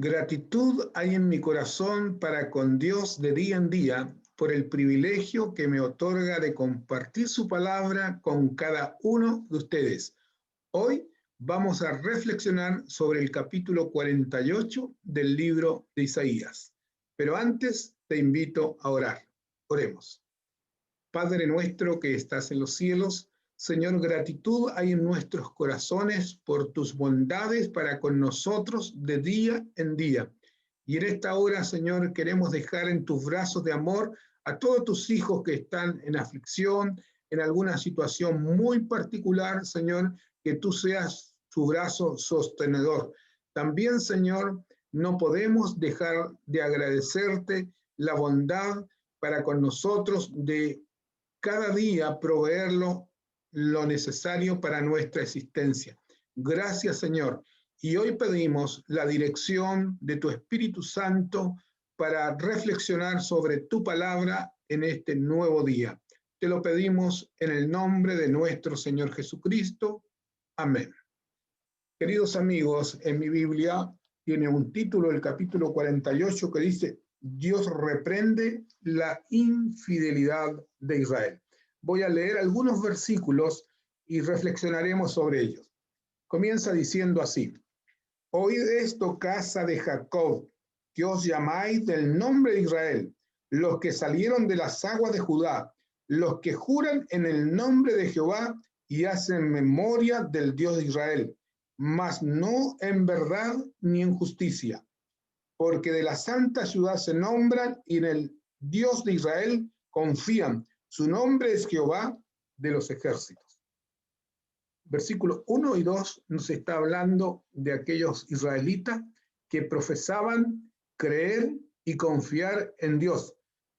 Gratitud hay en mi corazón para con Dios de día en día por el privilegio que me otorga de compartir su palabra con cada uno de ustedes. Hoy vamos a reflexionar sobre el capítulo 48 del libro de Isaías. Pero antes te invito a orar. Oremos. Padre nuestro que estás en los cielos, Señor, gratitud hay en nuestros corazones por tus bondades para con nosotros de día en día. Y en esta hora, Señor, queremos dejar en tus brazos de amor a todos tus hijos que están en aflicción, en alguna situación muy particular, Señor, que tú seas su brazo sostenedor. También, Señor, no podemos dejar de agradecerte la bondad para con nosotros de cada día proveerlo lo necesario para nuestra existencia. Gracias, Señor. Y hoy pedimos la dirección de tu Espíritu Santo para reflexionar sobre tu palabra en este nuevo día. Te lo pedimos en el nombre de nuestro Señor Jesucristo. Amén. Queridos amigos, en mi Biblia tiene un título, el capítulo 48, que dice: Dios reprende la infidelidad de Israel. Voy a leer algunos versículos y reflexionaremos sobre ellos. Comienza diciendo así: Oíd esto, casa de Jacob, que os llamáis del nombre de Israel, los que salieron de las aguas de Judá, los que juran en el nombre de Jehová y hacen memoria del Dios de Israel, mas no en verdad ni en justicia, porque de la santa ciudad se nombran y en el Dios de Israel confían. Su nombre es Jehová de los ejércitos. Versículos 1 y 2 nos está hablando de aquellos israelitas que profesaban creer y confiar en Dios,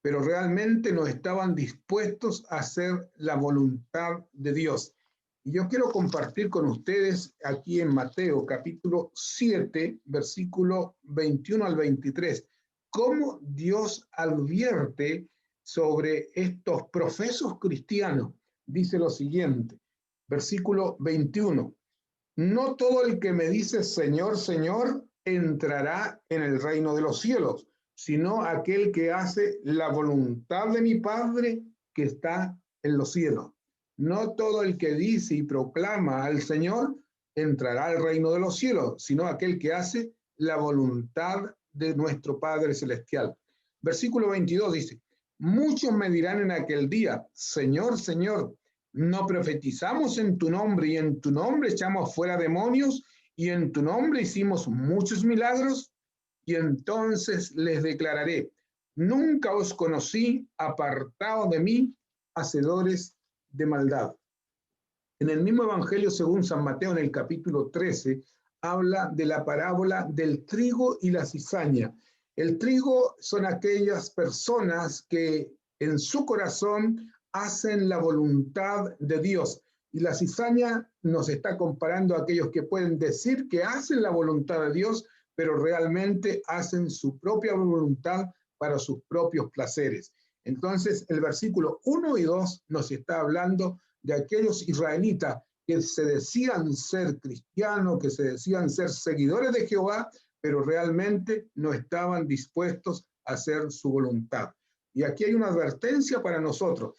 pero realmente no estaban dispuestos a hacer la voluntad de Dios. Y yo quiero compartir con ustedes aquí en Mateo capítulo 7, versículo 21 al 23, cómo Dios advierte sobre estos profesos cristianos. Dice lo siguiente, versículo 21, no todo el que me dice Señor, Señor, entrará en el reino de los cielos, sino aquel que hace la voluntad de mi Padre que está en los cielos. No todo el que dice y proclama al Señor entrará al reino de los cielos, sino aquel que hace la voluntad de nuestro Padre Celestial. Versículo 22 dice, muchos me dirán en aquel día, Señor, Señor, ¿no profetizamos en tu nombre y en tu nombre echamos fuera demonios y en tu nombre hicimos muchos milagros? Y entonces les declararé, nunca os conocí, apartados de mí, hacedores de maldad. En el mismo Evangelio según San Mateo, en el capítulo 13, habla de la parábola del trigo y la cizaña. El trigo son aquellas personas que en su corazón hacen la voluntad de Dios. Y la cizaña nos está comparando a aquellos que pueden decir que hacen la voluntad de Dios, pero realmente hacen su propia voluntad para sus propios placeres. Entonces, el versículo 1 y 2 nos está hablando de aquellos israelitas que se decían ser cristianos, que se decían ser seguidores de Jehová, pero realmente no estaban dispuestos a hacer su voluntad. Y aquí hay una advertencia para nosotros.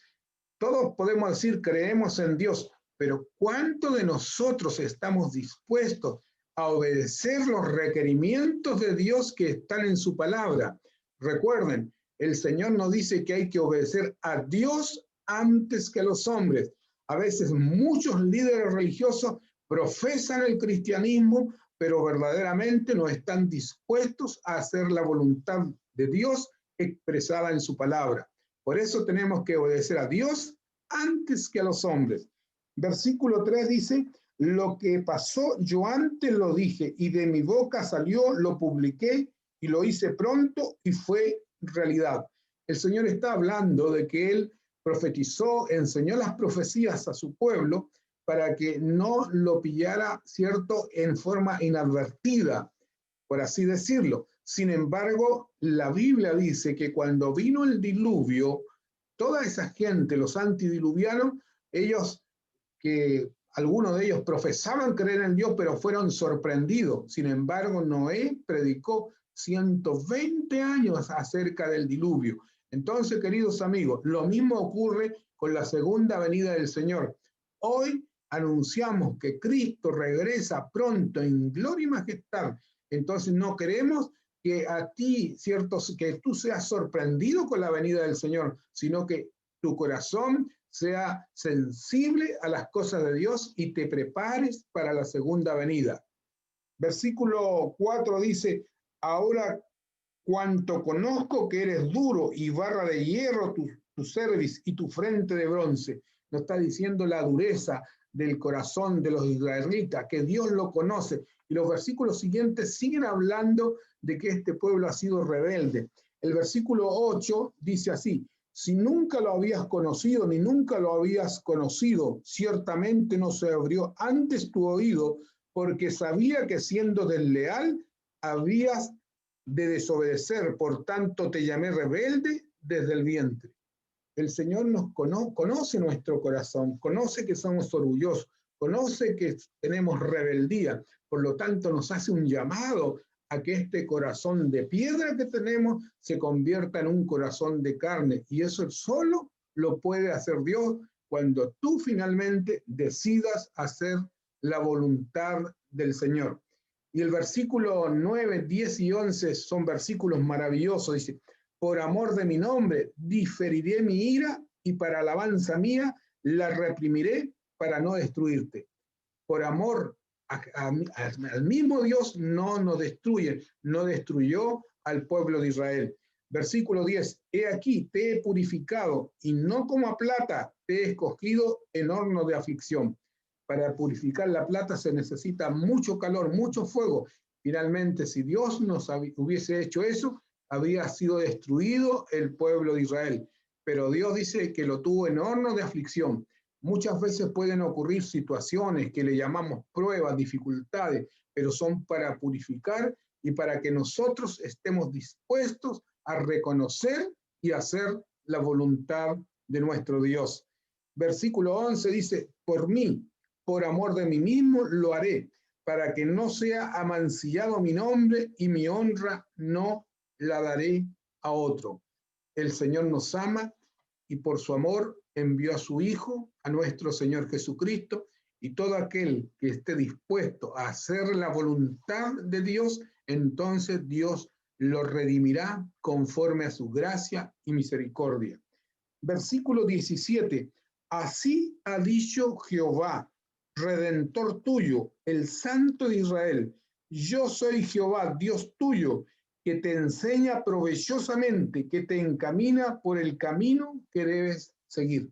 Todos podemos decir creemos en Dios, pero ¿cuánto de nosotros estamos dispuestos a obedecer los requerimientos de Dios que están en su palabra? Recuerden, el Señor nos dice que hay que obedecer a Dios antes que a los hombres. A veces muchos líderes religiosos profesan el cristianismo, pero verdaderamente no están dispuestos a hacer la voluntad de Dios expresada en su palabra. Por eso tenemos que obedecer a Dios antes que a los hombres. Versículo 3 dice, lo que pasó yo antes lo dije y de mi boca salió, lo publiqué y lo hice pronto y fue realidad. El Señor está hablando de que Él profetizó, enseñó las profecías a su pueblo para que no lo pillara, ¿cierto?, en forma inadvertida, por así decirlo. Sin embargo, la Biblia dice que cuando vino el diluvio, toda esa gente, los antidiluvianos, ellos que Algunos de ellos profesaban creer en Dios, pero fueron sorprendidos. Sin embargo, Noé predicó 120 años acerca del diluvio. Entonces, queridos amigos, lo mismo ocurre con la segunda venida del Señor. Hoy anunciamos que Cristo regresa pronto en gloria y majestad. Entonces no queremos que a ti, cierto, que tú seas sorprendido con la venida del Señor, sino que tu corazón sea sensible a las cosas de Dios y te prepares para la segunda venida. Versículo 4 dice, ahora cuanto conozco que eres duro y barra de hierro tu cerviz y tu frente de bronce. Nos está diciendo la dureza del corazón de los israelitas, que Dios lo conoce. Y los versículos siguientes siguen hablando de que este pueblo ha sido rebelde. El versículo 8 dice así, si nunca lo habías conocido ni nunca lo habías conocido, ciertamente no se abrió antes tu oído, porque sabía que siendo desleal habías de desobedecer, por tanto te llamé rebelde desde el vientre. El Señor nos conoce nuestro corazón, conoce que somos orgullosos, conoce que tenemos rebeldía, por lo tanto nos hace un llamado a que este corazón de piedra que tenemos se convierta en un corazón de carne, y eso solo lo puede hacer Dios cuando tú finalmente decidas hacer la voluntad del Señor. Y el versículo 9, 10 y 11 son versículos maravillosos. Dice, por amor de mi nombre diferiré mi ira y para alabanza mía la reprimiré para no destruirte. Por amor al mismo Dios no nos destruye, no destruyó al pueblo de Israel. Versículo 10, he aquí, te he purificado y no como a plata te he escogido en horno de aflicción. Para purificar la plata se necesita mucho calor, mucho fuego. Finalmente, si Dios nos hubiese hecho eso, habría sido destruido el pueblo de Israel. Pero Dios dice que lo tuvo en horno de aflicción. Muchas veces pueden ocurrir situaciones que le llamamos pruebas, dificultades, pero son para purificar y para que nosotros estemos dispuestos a reconocer y hacer la voluntad de nuestro Dios. Versículo 11 dice, por mí, por amor de mí mismo, lo haré, para que no sea amancillado mi nombre y mi honra no la daré a otro. El Señor nos ama y por su amor envió a su Hijo, a nuestro Señor Jesucristo, y todo aquel que esté dispuesto a hacer la voluntad de Dios, entonces Dios lo redimirá conforme a su gracia y misericordia. Versículo 17. Así ha dicho Jehová, Redentor tuyo, el Santo de Israel. Yo soy Jehová, Dios tuyo, que te enseña provechosamente, que te encamina por el camino que debes seguir.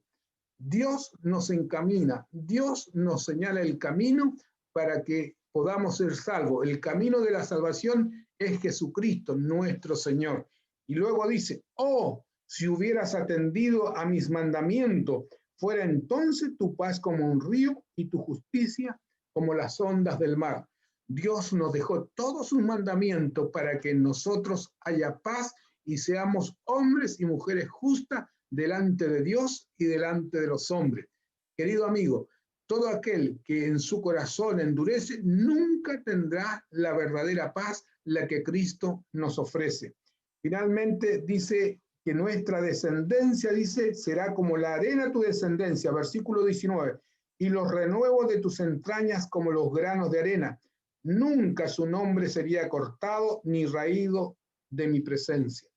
Dios nos encamina, Dios nos señala el camino para que podamos ser salvos. El camino de la salvación es Jesucristo, nuestro Señor. Y luego dice, oh, si hubieras atendido a mis mandamientos, fuera entonces tu paz como un río y tu justicia como las ondas del mar. Dios nos dejó todos sus mandamientos para que en nosotros haya paz y seamos hombres y mujeres justas delante de Dios y delante de los hombres. Querido amigo, todo aquel que en su corazón endurece nunca tendrá la verdadera paz, la que Cristo nos ofrece. Finalmente dice que nuestra descendencia, dice, será como la arena tu descendencia, versículo 19, y los renuevos de tus entrañas como los granos de arena. Nunca su nombre sería cortado ni raído de mi presencia.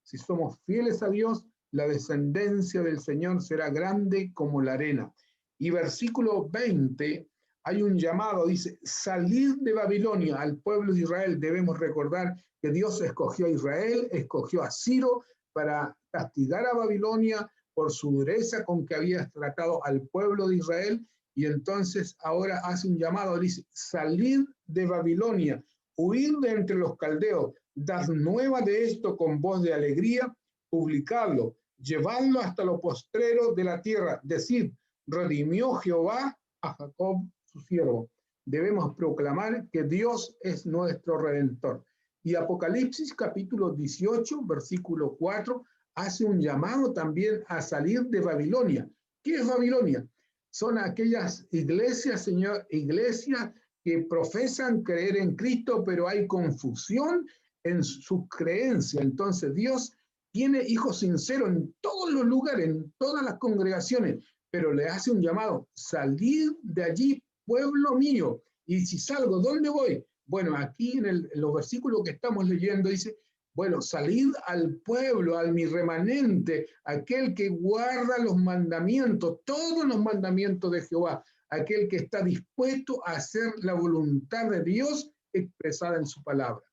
Si somos fieles a Dios, la descendencia del Señor será grande como la arena. Y versículo 20, hay un llamado, dice, salir de Babilonia al pueblo de Israel. Debemos recordar que Dios escogió a Israel, escogió a Ciro para castigar a Babilonia por su dureza con que había tratado al pueblo de Israel, y entonces ahora hace un llamado, dice, salir de Babilonia, huir de entre los caldeos, dar nueva de esto con voz de alegría, publicarlo, llevarlo hasta lo postrero de la tierra, decir, redimió Jehová a Jacob su siervo. Debemos proclamar que Dios es nuestro Redentor. Y Apocalipsis capítulo 18, versículo 4, hace un llamado también a salir de Babilonia. ¿Qué es Babilonia? Son aquellas iglesias, Señor, iglesias que profesan creer en Cristo, pero hay confusión en su creencia. Entonces Dios tiene hijos sinceros en todos los lugares, en todas las congregaciones, pero le hace un llamado: salir de allí, pueblo mío. Y si salgo, ¿dónde voy? Bueno, aquí en los versículos que estamos leyendo dice: bueno, salid al pueblo, al mi remanente, aquel que guarda los mandamientos, todos los mandamientos de Jehová, aquel que está dispuesto a hacer la voluntad de Dios expresada en su palabra.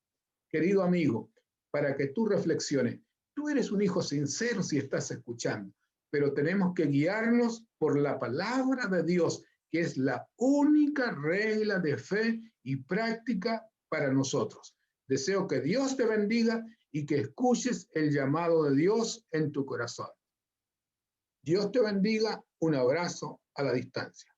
Querido amigo, para que tú reflexiones, tú eres un hijo sincero si estás escuchando, pero tenemos que guiarnos por la palabra de Dios, que es la única regla de fe y práctica para nosotros. Deseo que Dios te bendiga y que escuches el llamado de Dios en tu corazón. Dios te bendiga. Un abrazo a la distancia.